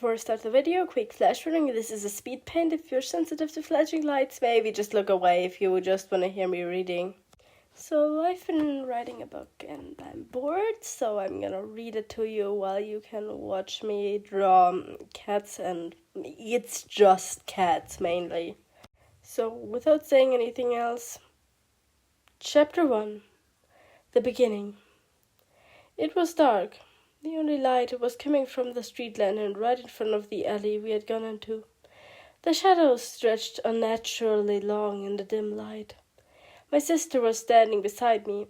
Before I start the video, quick flash warning, this is a speed paint. If you're sensitive to flashing lights, maybe just look away if you just want to hear me reading. So I've been writing a book and I'm bored, so I'm gonna read it to you while you can watch me draw cats, and it's just cats mainly. So without saying anything else, Chapter 1, The Beginning. It was dark. The only light was coming from the street lantern right in front of the alley we had gone into. The shadows stretched unnaturally long in the dim light. My sister was standing beside me.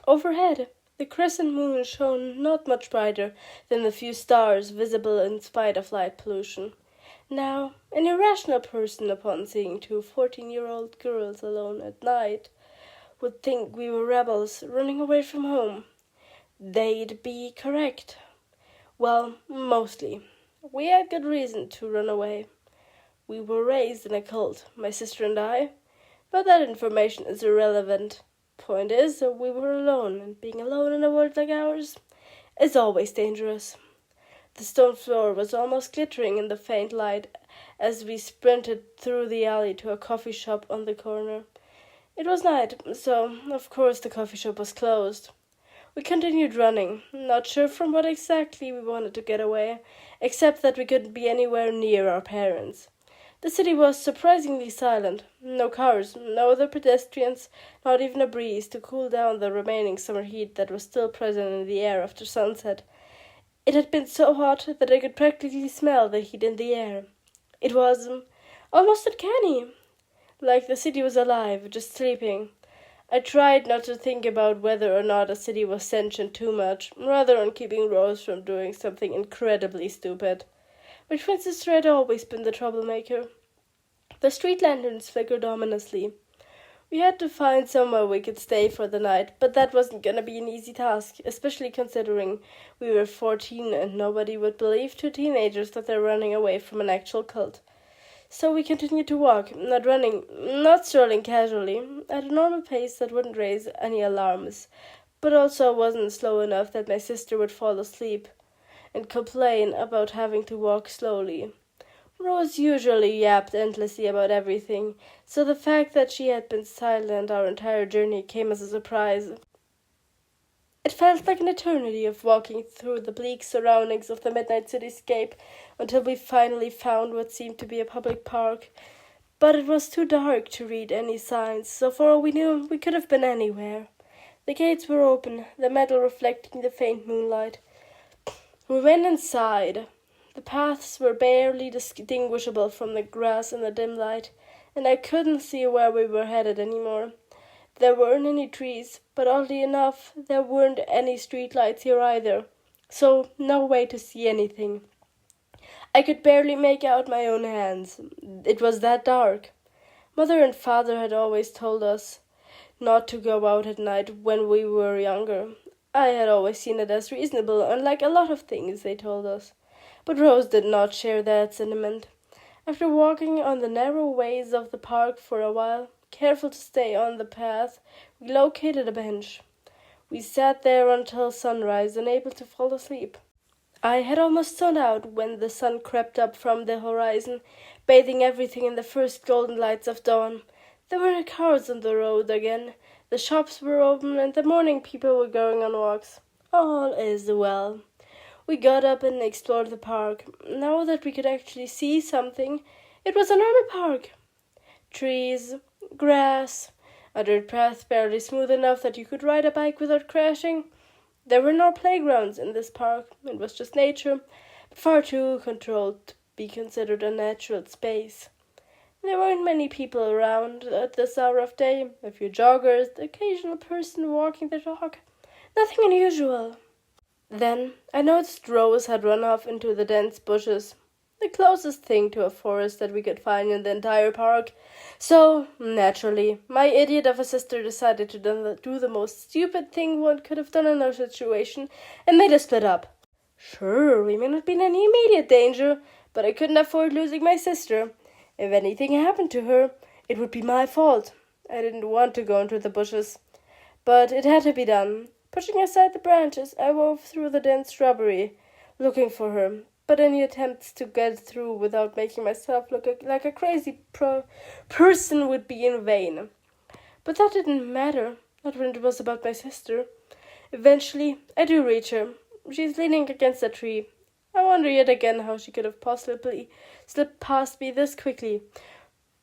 Overhead, the crescent moon shone not much brighter than the few stars visible in spite of light pollution. Now, an irrational person, upon seeing two 14-year-old girls alone at night, would think we were rebels running away from home. They'd be correct. Well, mostly. We had good reason to run away. We were raised in a cult, my sister and I, but that information is irrelevant. Point is, we were alone, and being alone in a world like ours is always dangerous. The stone floor was almost glittering in the faint light as we sprinted through the alley to a coffee shop on the corner. It was night, so of course the coffee shop was closed. We continued running, not sure from what exactly we wanted to get away, except that we couldn't be anywhere near our parents. The city was surprisingly silent. No cars, no other pedestrians, not even a breeze to cool down the remaining summer heat that was still present in the air after sunset. It had been so hot that I could practically smell the heat in the air. It was almost uncanny, like the city was alive, just sleeping. I tried not to think about whether or not a city was sentient too much, rather on keeping Rose from doing something incredibly stupid. My twin sister had always been the troublemaker. The street lanterns flickered ominously. We had to find somewhere we could stay for the night, but that wasn't gonna be an easy task, especially considering we were 14 and nobody would believe two teenagers that they're running away from an actual cult. So we continued to walk, not running, not strolling casually, at a normal pace that wouldn't raise any alarms, but also wasn't slow enough that my sister would fall asleep and complain about having to walk slowly. Rose usually yapped endlessly about everything, so the fact that she had been silent our entire journey came as a surprise. It felt like an eternity of walking through the bleak surroundings of the midnight cityscape until we finally found what seemed to be a public park. But it was too dark to read any signs, so for all we knew, we could have been anywhere. The gates were open, the metal reflecting the faint moonlight. We went inside. The paths were barely distinguishable from the grass in the dim light, and I couldn't see where we were headed anymore. There weren't any trees, but oddly enough, there weren't any streetlights here either, so no way to see anything. I could barely make out my own hands. It was that dark. Mother and father had always told us not to go out at night when we were younger. I had always seen it as reasonable, unlike a lot of things they told us. But Rose did not share that sentiment. After walking on the narrow ways of the park for a while, careful to stay on the path, we located a bench. We sat there until sunrise, unable to fall asleep. I had almost zoned out when the sun crept up from the horizon, bathing everything in the first golden lights of dawn. There were no cars on the road again. The shops were open, and the morning people were going on walks. All is well. We got up and explored the park. Now that we could actually see something, it was a normal park. Trees, grass, a dirt path barely smooth enough that you could ride a bike without crashing. There were no playgrounds in this park. It was just nature, but far too controlled to be considered a natural space. There weren't many people around at this hour of day. A few joggers, the occasional person walking their dog. Nothing unusual. Then I noticed Rose had run off into the dense bushes, the closest thing to a forest that we could find in the entire park. So, naturally, my idiot of a sister decided to do the most stupid thing one could have done in our situation and made us split up. Sure, we may not be in any immediate danger, but I couldn't afford losing my sister. If anything happened to her, it would be my fault. I didn't want to go into the bushes, but it had to be done. Pushing aside the branches, I wove through the dense shrubbery, looking for her, but any attempts to get through without making myself look like a crazy person would be in vain. But that didn't matter, not when it was about my sister. Eventually, I do reach her. She's leaning against a tree. I wonder yet again how she could have possibly slipped past me this quickly.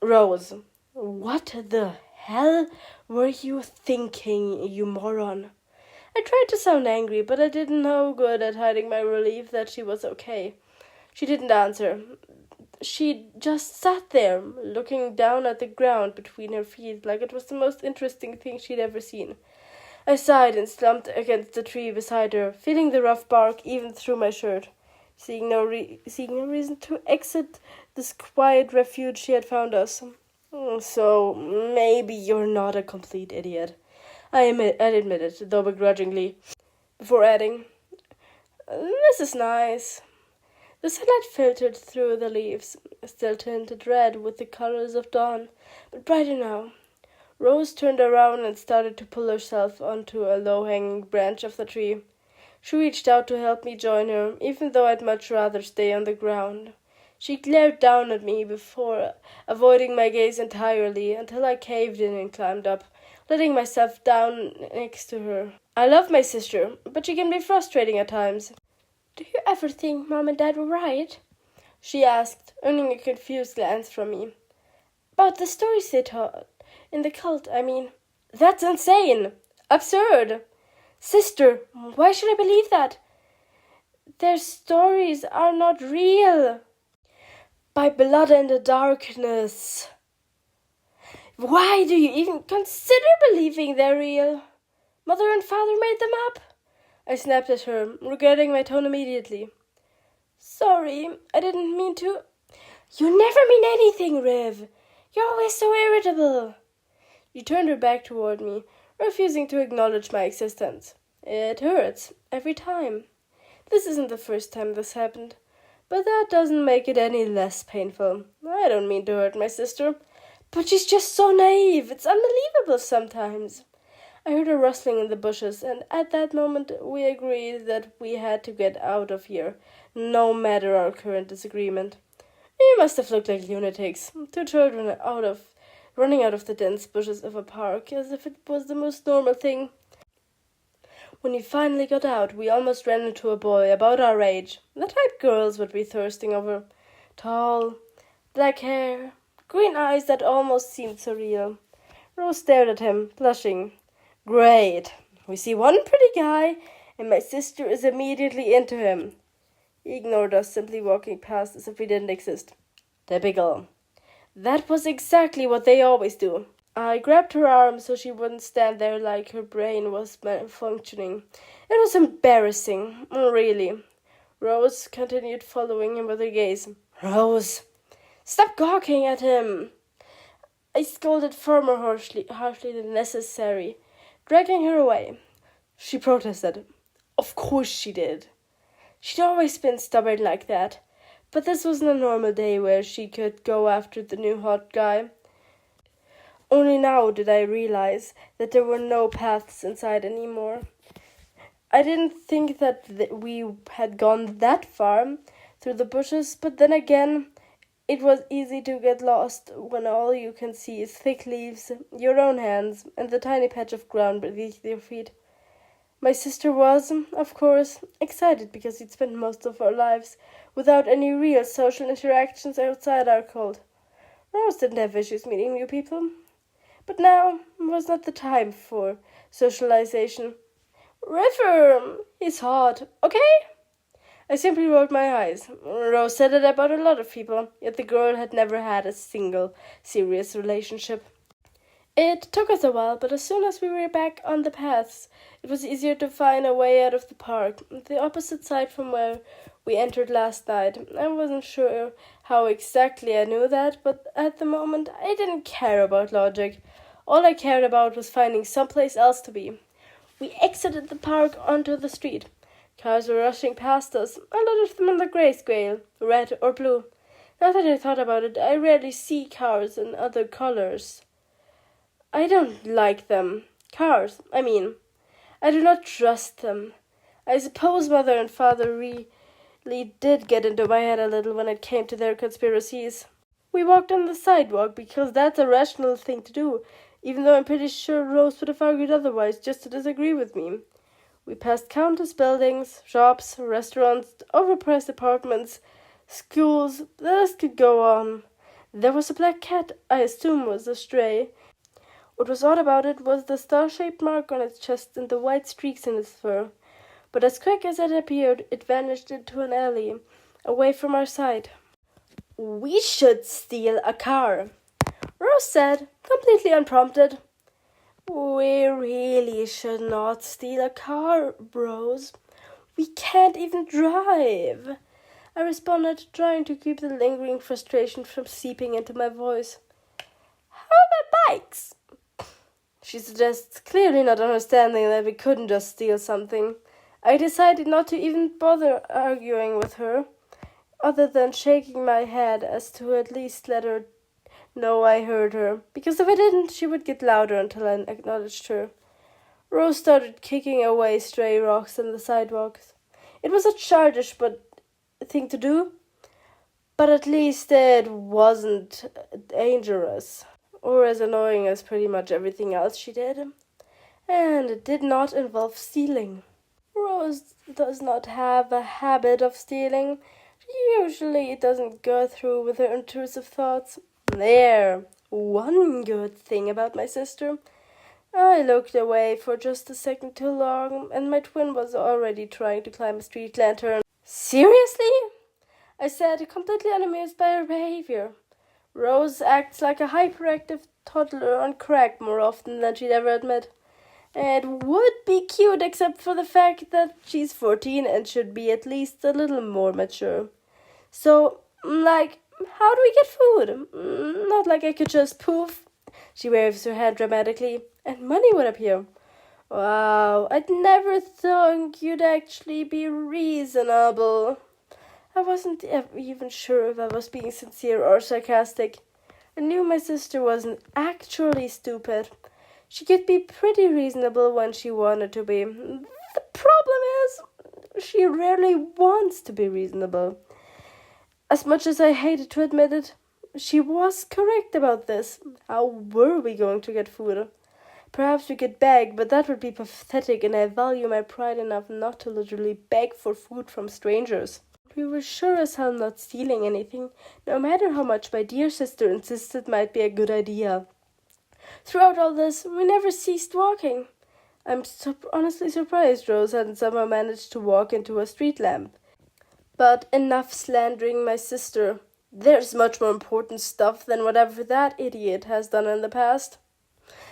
Rose, what the hell were you thinking, you moron? I tried to sound angry, but I did no good at hiding my relief that she was okay. She didn't answer. She just sat there, looking down at the ground between her feet like it was the most interesting thing she'd ever seen. I sighed and slumped against the tree beside her, feeling the rough bark even through my shirt, seeing no reason to exit this quiet refuge she had found us. So, maybe you're not a complete idiot. I admitted, though begrudgingly, before adding, "This is nice." The sunlight filtered through the leaves, still tinted red with the colors of dawn, but brighter now. Rose turned around and started to pull herself onto a low-hanging branch of the tree. She reached out to help me join her, even though I'd much rather stay on the ground. She glared down at me before avoiding my gaze entirely until I caved in and climbed up, letting myself down next to her. I love my sister, but she can be frustrating at times. "Do you ever think Mom and Dad were right?" she asked, earning a confused glance from me. "About the stories they told in the cult, I mean." "That's insane! Absurd! Sister, why should I believe that? Their stories are not real. By blood and the darkness. Why do you even consider believing they're real? Mother and father made them up." I snapped at her, regretting my tone immediately. "Sorry, I didn't mean to." "You never mean anything, Riv. You're always so irritable." She turned her back toward me, refusing to acknowledge my existence. It hurts, every time. This isn't the first time this happened, but that doesn't make it any less painful. I don't mean to hurt my sister, but she's just so naive. It's unbelievable sometimes. I heard a rustling in the bushes, and at that moment we agreed that we had to get out of here, no matter our current disagreement. We must have looked like lunatics, two children running out of the dense bushes of a park, as if it was the most normal thing. When we finally got out, we almost ran into a boy about our age, the type girls would be thirsting over. Tall, black hair, green eyes that almost seemed surreal. Rose stared at him, blushing. "Great. We see one pretty guy, and my sister is immediately into him." He ignored us, simply walking past as if we didn't exist. Typical. That was exactly what they always do. I grabbed her arm so she wouldn't stand there like her brain was malfunctioning. It was embarrassing, really. Rose continued following him with her gaze. "Rose, stop gawking at him!" I scolded far more harshly than necessary, dragging her away. She protested. Of course she did. She'd always been stubborn like that, but this wasn't a normal day where she could go after the new hot guy. Only now did I realize that there were no paths inside anymore. I didn't think that we had gone that far through the bushes, but then again, it was easy to get lost when all you can see is thick leaves, your own hands, and the tiny patch of ground beneath your feet. My sister was, of course, excited because we'd spent most of our lives without any real social interactions outside our cult. Rose didn't have issues meeting new people. But now was not the time for socialization. "River, he's hot, okay?" I simply rolled my eyes. Rose said it about a lot of people, yet the girl had never had a single serious relationship. It took us a while, but as soon as we were back on the paths, it was easier to find a way out of the park, the opposite side from where we entered last night. I wasn't sure how exactly I knew that, but at the moment I didn't care about logic. All I cared about was finding someplace else to be. We exited the park onto the street. Cars were rushing past us, a lot of them in the grayscale, red or blue. Now that I thought about it, I rarely see cars in other colors. I don't like them. Cars, I mean. I do not trust them. I suppose Mother and Father Lee did get into my head a little when it came to their conspiracies. We walked on the sidewalk because that's a rational thing to do, even though I'm pretty sure Rose would have argued otherwise just to disagree with me. We passed countless buildings, shops, restaurants, overpriced apartments, schools, the list could go on. There was a black cat, I assume was a stray. What was odd about it was the star-shaped mark on its chest and the white streaks in its fur. But as quick as it appeared, it vanished into an alley, away from our sight. "We should steal a car," Rose said, completely unprompted. "We really should not steal a car, Rose. We can't even drive," I responded, trying to keep the lingering frustration from seeping into my voice. "How about bikes?" she suggests, clearly not understanding that we couldn't just steal something. I decided not to even bother arguing with her, other than shaking my head as to at least let her know I heard her, because if I didn't, she would get louder until I acknowledged her. Rose started kicking away stray rocks on the sidewalks. It was a childish thing to do, but at least it wasn't dangerous, or as annoying as pretty much everything else she did. And it did not involve stealing. Rose does not have a habit of stealing. She usually doesn't go through with her intrusive thoughts. There, one good thing about my sister. I looked away for just a second too long, and my twin was already trying to climb a street lantern. "Seriously?" I said, completely unamused by her behavior. Rose acts like a hyperactive toddler on crack more often than she'd ever admit. It would be cute except for the fact that she's 14 and should be at least a little more mature. So, how do we get food? Not like I could just poof. She waves her hand dramatically, and money would appear. Wow, I'd never thought you'd actually be reasonable. I wasn't even sure if I was being sincere or sarcastic. I knew my sister wasn't actually stupid. She could be pretty reasonable when she wanted to be. The problem is, she rarely wants to be reasonable. As much as I hated to admit it, she was correct about this. How were we going to get food? Perhaps we could beg, but that would be pathetic, and I value my pride enough not to literally beg for food from strangers. We were sure as hell not stealing anything, no matter how much my dear sister insisted might be a good idea. Throughout all this, we never ceased walking. I'm honestly surprised Rose hadn't somehow managed to walk into a street lamp. But enough slandering my sister. There's much more important stuff than whatever that idiot has done in the past.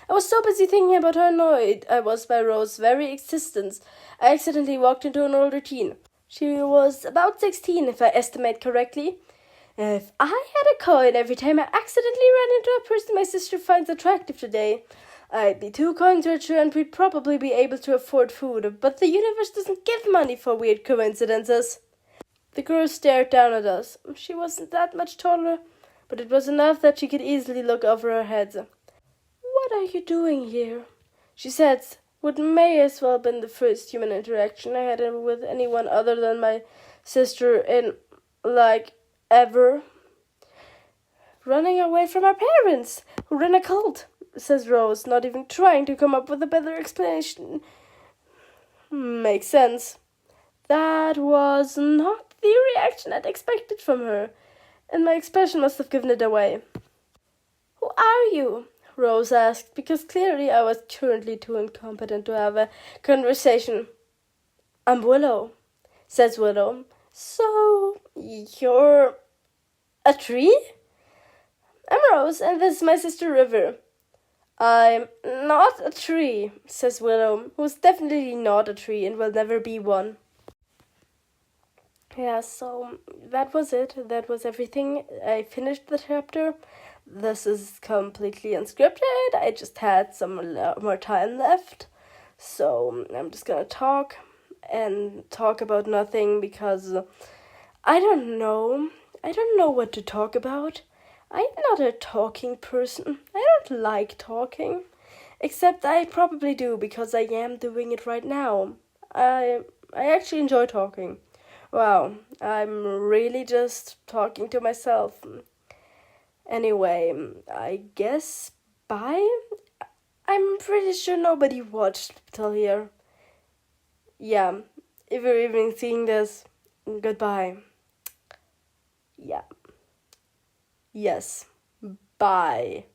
I was so busy thinking about how annoyed I was by Rose's very existence, I accidentally walked into an older teen. She was about 16, if I estimate correctly. If I had a coin every time I accidentally ran into a person my sister finds attractive today, I'd be 2 coins richer and we'd probably be able to afford food, but the universe doesn't give money for weird coincidences. The girl stared down at us. She wasn't that much taller, but it was enough that she could easily look over our heads. "What are you doing here?" she said, what may as well have been the first human interaction I had with anyone other than my sister in, ever. "Running away from our parents, who ran a cult," says Rose, not even trying to come up with a better explanation. Makes sense. That was not the reaction I'd expected from her, and my expression must have given it away. "Who are you?" Rose asked, because clearly I was currently too incompetent to have a conversation. "I'm Willow," says Willow. "So, you're a tree?" "I'm Rose, and this is my sister River." "I'm not a tree," says Willow, who's definitely not a tree and will never be one. Yeah, so that was it. That was everything. I finished the chapter. This is completely unscripted. I just had some more time left. So I'm just gonna talk about nothing because I don't know. I don't know what to talk about. I'm not a talking person. I don't like talking. Except I probably do because I am doing it right now. I actually enjoy talking. Wow, I'm really just talking to myself. Anyway, I guess bye? I'm pretty sure nobody watched till here. Yeah, if you're even seeing this, goodbye. Yeah. Yes. Bye.